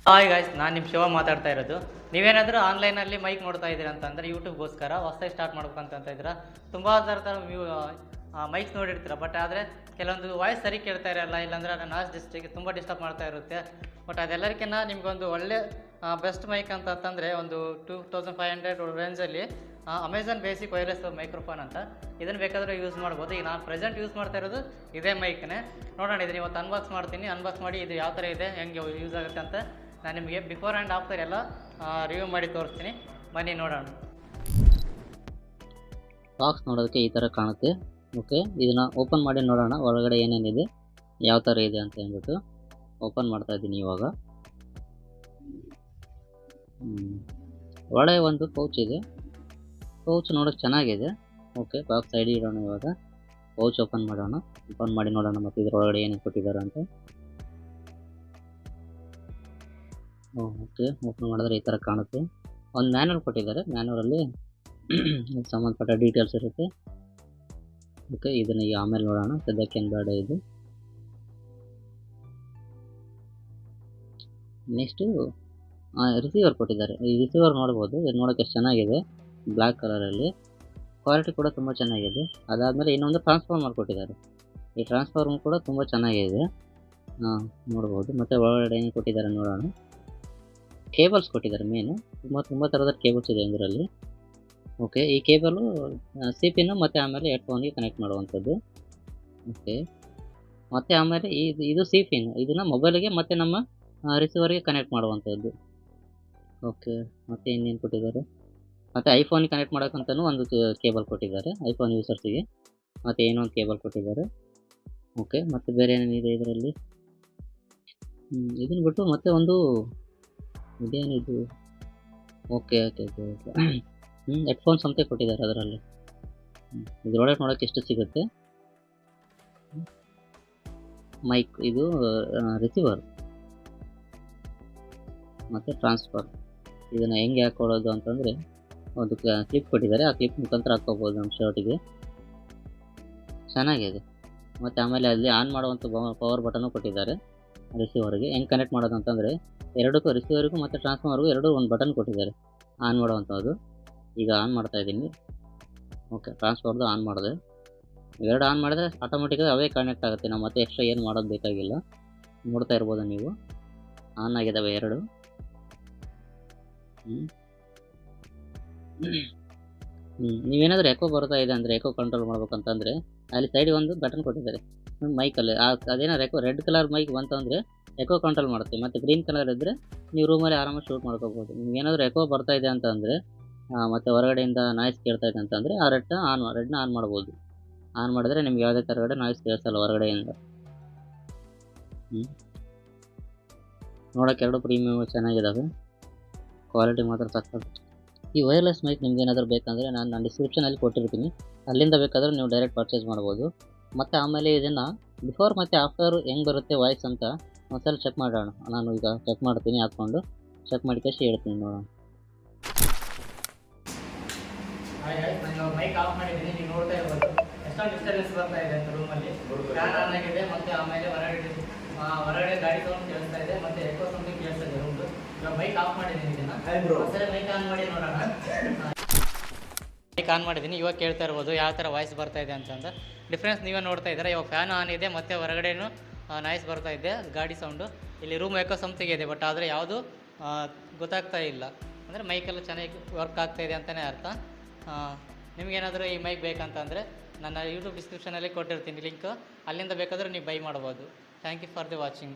Hi guys, ನಾನು ನಿಮ್ಮ ಶಿವ ಮಾತಾಡ್ತಾ ಇರೋದು. ನೀವೇನಾದರೂ ಆನ್ಲೈನಲ್ಲಿ ಮೈಕ್ ನೋಡ್ತಾ ಇದ್ದೀರಾ ಅಂತಂದರೆ ಯೂಟ್ಯೂಬ್ಗೋಸ್ಕರ ಹೊಸದಾಗಿ ಸ್ಟಾರ್ಟ್ ಮಾಡ್ಬೇಕಂತ ಇದ್ದೀರಾ. ತುಂಬ ಥರ ಮೈಕ್ಸ್ ನೋಡಿರ್ತೀರ, ಬಟ್ ಆದರೆ ಕೆಲವೊಂದು ವಾಯ್ಸ್ ಸರಿ ಕೇಳ್ತಾ ಇರಲ್ಲ, ಇಲ್ಲಾಂದರೆ ಅದು ನಾಯ್ಸ್ ತುಂಬ ಡಿಸ್ಟರ್ಬ್ ಮಾಡ್ತಾ ಇರುತ್ತೆ. ಬಟ್ ಅದೆಲ್ಲರಿಗಿಂತ ನಿಮಗೊಂದು ಒಳ್ಳೆ ಬೆಸ್ಟ್ ಮೈಕ್ ಅಂತಂದರೆ ಒಂದು 2500 ರೇಂಜಲ್ಲಿ ಅಮೆಝಾನ್ ಬೇಸಿಕ್ ವೈರ್ಲೆಸ್ ಮೈಕ್ರೋಫೋನ್ ಅಂತ. ಇದನ್ನು ಬೇಕಾದರೆ ಯೂಸ್ ಮಾಡ್ಬೋದು. ಈಗ ನಾನು ಪ್ರೆಸೆಂಟ್ ಯೂಸ್ ಮಾಡ್ತಾ ಇರೋದು ಇದೇ ಮೈಕ್ನೇ. ನೋಡೋಣ, ಇದನ್ನು ಇವತ್ತು ಅನ್ಬಾಕ್ಸ್ ಮಾಡ್ತೀನಿ. ಅನ್ಬಾಕ್ಸ್ ಮಾಡಿ ಇದು ಯಾವ ಥರ ಇದೆ, ಹೆಂಗೆ ಯೂಸ್ ಆಗುತ್ತೆ ಅಂತ ನಾನು ನಿಮಗೆ ಬಿಫೋರ್ ಆ್ಯಂಡ್ ಆಫ್ಟರ್ ಎಲ್ಲ ರಿವ್ಯೂ ಮಾಡಿ ತೋರಿಸ್ತೀನಿ. ಬನ್ನಿ ನೋಡೋಣ. ಬಾಕ್ಸ್ ನೋಡೋದಕ್ಕೆ ಈ ಥರ ಕಾಣುತ್ತೆ. ಓಕೆ, ಇದನ್ನು ಓಪನ್ ಮಾಡಿ ನೋಡೋಣ ಒಳಗಡೆ ಏನೇನಿದೆ, ಯಾವ ಥರ ಇದೆ ಅಂತ ಹೇಳ್ಬಿಟ್ಟು ಓಪನ್ ಮಾಡ್ತಾ ಇದ್ದೀನಿ ಇವಾಗ. ಒಳ್ಳೆಯ ಒಂದು ಪೌಚ್ ಇದೆ. ಪೌಚ್ ನೋಡೋಕ್ಕೆ ಚೆನ್ನಾಗಿದೆ. ಓಕೆ, ಬಾಕ್ಸ್ ಸೈಡ್ ಇಡೋಣ. ಇವಾಗ ಪೌಚ್ ಓಪನ್ ಮಾಡೋಣ. ಓಪನ್ ಮಾಡಿ ನೋಡೋಣ ಮತ್ತು ಇದರೊಳಗಡೆ ಏನೇನು ಕೊಟ್ಟಿದ್ದಾರೆ ಅಂತ. ಓಕೆ, ಓಪನ್ ಮಾಡಿದ್ರೆ ಈ ಥರ ಕಾಣುತ್ತೆ. ಒಂದು ಮ್ಯಾನ್ಯಲ್ ಕೊಟ್ಟಿದ್ದಾರೆ. ಮ್ಯಾನ್ಯಲಲ್ಲಿ ಸಂಬಂಧಪಟ್ಟ ಡೀಟೇಲ್ಸ್ ಇರುತ್ತೆ. ಓಕೆ, ಇದನ್ನು ಈಗ ಆಮೇಲೆ ನೋಡೋಣ, ಸದ್ಯಕ್ಕೇನು ಬೇಡ ಇದು. ನೆಕ್ಸ್ಟು ರಿಸೀವರ್ ಕೊಟ್ಟಿದ್ದಾರೆ. ಈ ರಿಸೀವರ್ ನೋಡ್ಬೋದು, ಇದು ನೋಡೋಕ್ಕೆ ಎಷ್ಟು ಚೆನ್ನಾಗಿದೆ, ಬ್ಲ್ಯಾಕ್ ಕಲರಲ್ಲಿ. ಕ್ವಾಲಿಟಿ ಕೂಡ ತುಂಬ ಚೆನ್ನಾಗಿದೆ. ಅದಾದಮೇಲೆ ಇನ್ನೊಂದು ಟ್ರಾನ್ಸ್ಫಾರ್ಮರ್ ಕೊಟ್ಟಿದ್ದಾರೆ. ಈ ಟ್ರಾನ್ಸ್ಫಾರ್ಮರ್ ಕೂಡ ತುಂಬ ಚೆನ್ನಾಗಿದೆ, ನೋಡ್ಬೋದು. ಮತ್ತು ಒಳಗಡೆ ಏನು ಕೊಟ್ಟಿದ್ದಾರೆ ನೋಡೋಣ. ಕೇಬಲ್ಸ್ ಕೊಟ್ಟಿದ್ದಾರೆ. ಮೇನು ತುಂಬ ಥರದ ಕೇಬಲ್ಸ್ ಇದೆ ಇದರಲ್ಲಿ. ಓಕೆ, ಈ ಕೇಬಲು ಸಿ-ಪಿನ್ ಮತ್ತು ಆಮೇಲೆ ಹೆಡ್ಫೋನ್ಗೆ ಕನೆಕ್ಟ್ ಮಾಡುವಂಥದ್ದು. ಓಕೆ, ಮತ್ತು ಆಮೇಲೆ ಇದು ಸಿ-ಪಿನ್, ಇದನ್ನು ಮೊಬೈಲಿಗೆ ಮತ್ತು ನಮ್ಮ ರಿಸೀವರ್ಗೆ ಕನೆಕ್ಟ್ ಮಾಡುವಂಥದ್ದು. ಓಕೆ, ಮತ್ತು ಇನ್ನೇನು ಕೊಟ್ಟಿದ್ದಾರೆ, ಮತ್ತು ಐಫೋನ್ಗೆ ಕನೆಕ್ಟ್ ಮಾಡೋಕ್ಕಂತಲೂ ಒಂದು ಕೇಬಲ್ ಕೊಟ್ಟಿದ್ದಾರೆ, ಐಫೋನ್ ಯೂಸರ್ಸಿಗೆ. ಮತ್ತು ಏನೊಂದು ಕೇಬಲ್ ಕೊಟ್ಟಿದ್ದಾರೆ. ಓಕೆ, ಮತ್ತು ಬೇರೆ ಏನೇನಿದೆ ಇದರಲ್ಲಿ, ಇದನ್ನು ಬಿಟ್ಟು ಮತ್ತೆ ಒಂದು ಇದೇನಿದು. Okay okay okay okay headphones ಅಂತ ಕೊಟ್ಟಿದ್ದಾರೆ ಅದರಲ್ಲಿ. ಇದರೊಳಗೆ ನೋಡೋಕ್ಕೆ ಎಷ್ಟು ಸಿಗುತ್ತೆ. ಮೈಕ್, ಇದು ರಿಸೀವರ್ ಮತ್ತು ಟ್ರಾನ್ಸ್ಫರ್. ಇದನ್ನು ಹೆಂಗೆ ಹಾಕ್ಕೊಳ್ಳೋದು ಅಂತಂದರೆ ಒಂದು ಕ್ಲಿಪ್ ಕೊಟ್ಟಿದ್ದಾರೆ. ಆ ಕ್ಲಿಪ್ ಮುಖಾಂತರ ಹಾಕ್ಕೋಬೋದು ನಮ್ಮ ಶರ್ಟಿಗೆ. ಚೆನ್ನಾಗಿದೆ. ಮತ್ತು ಆಮೇಲೆ ಅಲ್ಲಿ ಆನ್ ಮಾಡುವಂಥ ಪವರ್ ಬಟನ್ನು ಕೊಟ್ಟಿದ್ದಾರೆ ರಿಸೀವರ್ಗೆ. ಹೆಂಗೆ ಕನೆಕ್ಟ್ ಮಾಡೋದು ಅಂತಂದರೆ ಎರಡಕ್ಕೂ, ರಿಸೀವರ್ಗೂ ಮತ್ತು ಟ್ರಾನ್ಸ್ಫಾರ್ಮರ್ಗೂ ಎರಡೂ ಒಂದು ಬಟನ್ ಕೊಟ್ಟಿದ್ದಾರೆ ಆನ್ ಮಾಡುವಂಥದ್ದು. ಈಗ ಆನ್ ಮಾಡ್ತಾ ಇದ್ದೀನಿ. ಓಕೆ, ಟ್ರಾನ್ಸ್ಫಾರ್ಮರ್ದು ಆನ್ ಮಾಡಿದೆ. ಎರಡು ಆನ್ ಮಾಡಿದ್ರೆ ಆಟೋಮೆಟಿಕಾಗಿ ಅವೇ ಕನೆಕ್ಟ್ ಆಗುತ್ತೆ. ನಾವು ಮತ್ತೆ ಎಕ್ಸ್ಟ್ರಾ ಏನು ಮಾಡೋದು ಬೇಕಾಗಿಲ್ಲ. ನೋಡ್ತಾ ಇರ್ಬೋದು ನೀವು, ಆನ್ ಆಗಿದ್ದಾವೆ ಎರಡು. ನೀವೇನಾದರೂ ಎಕೋ ಬರ್ತಾ ಇದೆ ಅಂದರೆ, ಎಕೋ ಕಂಟ್ರೋಲ್ ಮಾಡ್ಬೇಕಂತಂದರೆ ಅಲ್ಲಿ ಸೈಡಿಗೆ ಒಂದು ಬಟನ್ ಕೊಟ್ಟಿದ್ದಾರೆ ಮೈಕಲ್ಲಿ. ಅದೇನಾದ್ರು ರೆಡ್ ಕಲರ್ ಮೈಕ್ ಬಂತಂದರೆ ಎಕೋ ಕಂಟ್ರೋಲ್ ಮಾಡುತ್ತೆ. ಮತ್ತು ಗ್ರೀನ್ ಕಲರ್ ಇದ್ದರೆ ನೀವು ರೂಮಲ್ಲಿ ಆರಾಮಾಗಿ ಶೂಟ್ ಮಾಡ್ಕೋಬೋದು. ನಿಮ್ಗೇನಾದರೂ ಎಕೋ ಬರ್ತಾ ಇದೆ ಅಂತಂದರೆ ಮತ್ತು ಹೊರಗಡೆಯಿಂದ ನಾಯ್ಸ್ ಕೇಳ್ತಾ ಇದೆ ಅಂತಂದರೆ ಆ ರೆಡ್ನ ಆನ್ ಮಾಡ್ಬೋದು. ಆನ್ ಮಾಡಿದ್ರೆ ನಿಮ್ಗೆ ಯಾವುದೇ ಥರಗಡೆ ನಾಯ್ಸ್ ಕೇಳಿಸಲ್ಲ ಹೊರಗಡೆಯಿಂದ. ನೋಡೋಕ್ಕೆ ಎರಡು ಪ್ರೀಮಿಯಮ್ ಚೆನ್ನಾಗಿದ್ದಾವೆ. ಕ್ವಾಲಿಟಿ ಮಾತ್ರ ಸಕ್ಕತ್ತು. ಈ ವೈರ್ಲೆಸ್ ಮೈಕ್ ನಿಮ್ಗೆ ಏನಾದರೂ ಬೇಕಂದರೆ ನಾನು ಡಿಸ್ಕ್ರಿಪ್ಷನಲ್ಲಿ ಕೊಟ್ಟಿರ್ತೀನಿ, ಅಲ್ಲಿಂದ ಬೇಕಾದರೆ ನೀವು ಡೈರೆಕ್ಟ್ ಪರ್ಚೇಸ್ ಮಾಡ್ಬೋದು. ಮತ್ತು ಆಮೇಲೆ ಇದನ್ನು ಬಿಫೋರ್ ಮತ್ತು ಆಫ್ಟರ್ ಹೆಂಗೆ ಬರುತ್ತೆ ವಾಯ್ಸ್ ಅಂತ ಒಂದ್ಸಲ ಚೆಕ್ ಮಾಡೋಣ. ನಾನು ಈಗ ಚೆಕ್ ಮಾಡ್ತೀನಿ, ಹಾಕ್ಕೊಂಡು ಚೆಕ್ ಮಾಡಿ ಕಷ್ಟ ಹೇಳ್ತೀನಿ ನೋಡೋಣ. ನಾನು ಮೈಕ್ ಆಫ್ ಮಾಡಿದ್ದೀನಿ. ನೀವು ನೋಡ್ತಾ ಇರ್ಬೋದು ಎಷ್ಟೊಂದು ಡಿಸ್ಟರ್ಬೆನ್ಸ್ ಬರ್ತಾ ಇದೆ ಅಂತ ರೂಮಲ್ಲಿ. ಫ್ಯಾನ್ ಆನ್ ಆಗಿದೆ, ಮತ್ತು ಆಮೇಲೆ ಹೊರಗಡೆ ಗಾಡಿ ಸೌಂಡ್ ಕೇಳಿಸ್ತಾ ಇದೆ, ಮತ್ತು ಎಕೋ ಸೌಂಡ್ ಕೇಳಿಸ್ತಾ ಇದೆ ರೂಮ್ದು. ಇವಾಗ ಮೈಕ್ ಆಫ್ ಮಾಡಿದ್ದೀನಿ. ಇದನ್ನು ಸರಿ ಮೈಕ್ ಆನ್ ಮಾಡಿ ನೋಡೋಣ. ಮೈಕ್ ಆನ್ ಮಾಡಿದ್ದೀನಿ. ಇವಾಗ ಕೇಳ್ತಾ ಇರ್ಬೋದು ಯಾವ ಥರ ವಾಯ್ಸ್ ಬರ್ತಾ ಇದೆ ಅಂತಂದ್ರೆ ಡಿಫ್ರೆನ್ಸ್ ನೀವೇ ನೋಡ್ತಾ ಇದ್ದಾರೆ. ಇವಾಗ ಫ್ಯಾನ್ ಆನ್ ಇದೆ, ಮತ್ತು ಹೊರಗಡೆನೂ ನಾಯ್ಸ್ ಬರ್ತಾ ಇದೆ, ಗಾಡಿ ಸೌಂಡು. ಇಲ್ಲಿ ರೂಮ್ ಎಕೋ ಸಮಥಿಂಗ್ ಇದೆ, ಬಟ್ ಆದರೆ ಯಾವುದು ಗೊತ್ತಾಗ್ತಾ ಇಲ್ಲ. ಅಂದರೆ ಮೈಕೆಲ್ಲ ಚೆನ್ನಾಗಿ ವರ್ಕ್ ಆಗ್ತಾಯಿದೆ ಅಂತಲೇ ಅರ್ಥ. ನಿಮಗೇನಾದರೂ ಈ ಮೈಕ್ ಬೇಕಂತಂದರೆ ನನ್ನ ಯೂಟ್ಯೂಬ್ ಡಿಸ್ಕ್ರಿಪ್ಷನಲ್ಲಿ ಕೊಟ್ಟಿರ್ತೀನಿ ಲಿಂಕ್, ಅಲ್ಲಿಂದ ಬೇಕಾದರೂ ನೀವು ಬೈ ಮಾಡ್ಬೋದು. Thank you for the watching.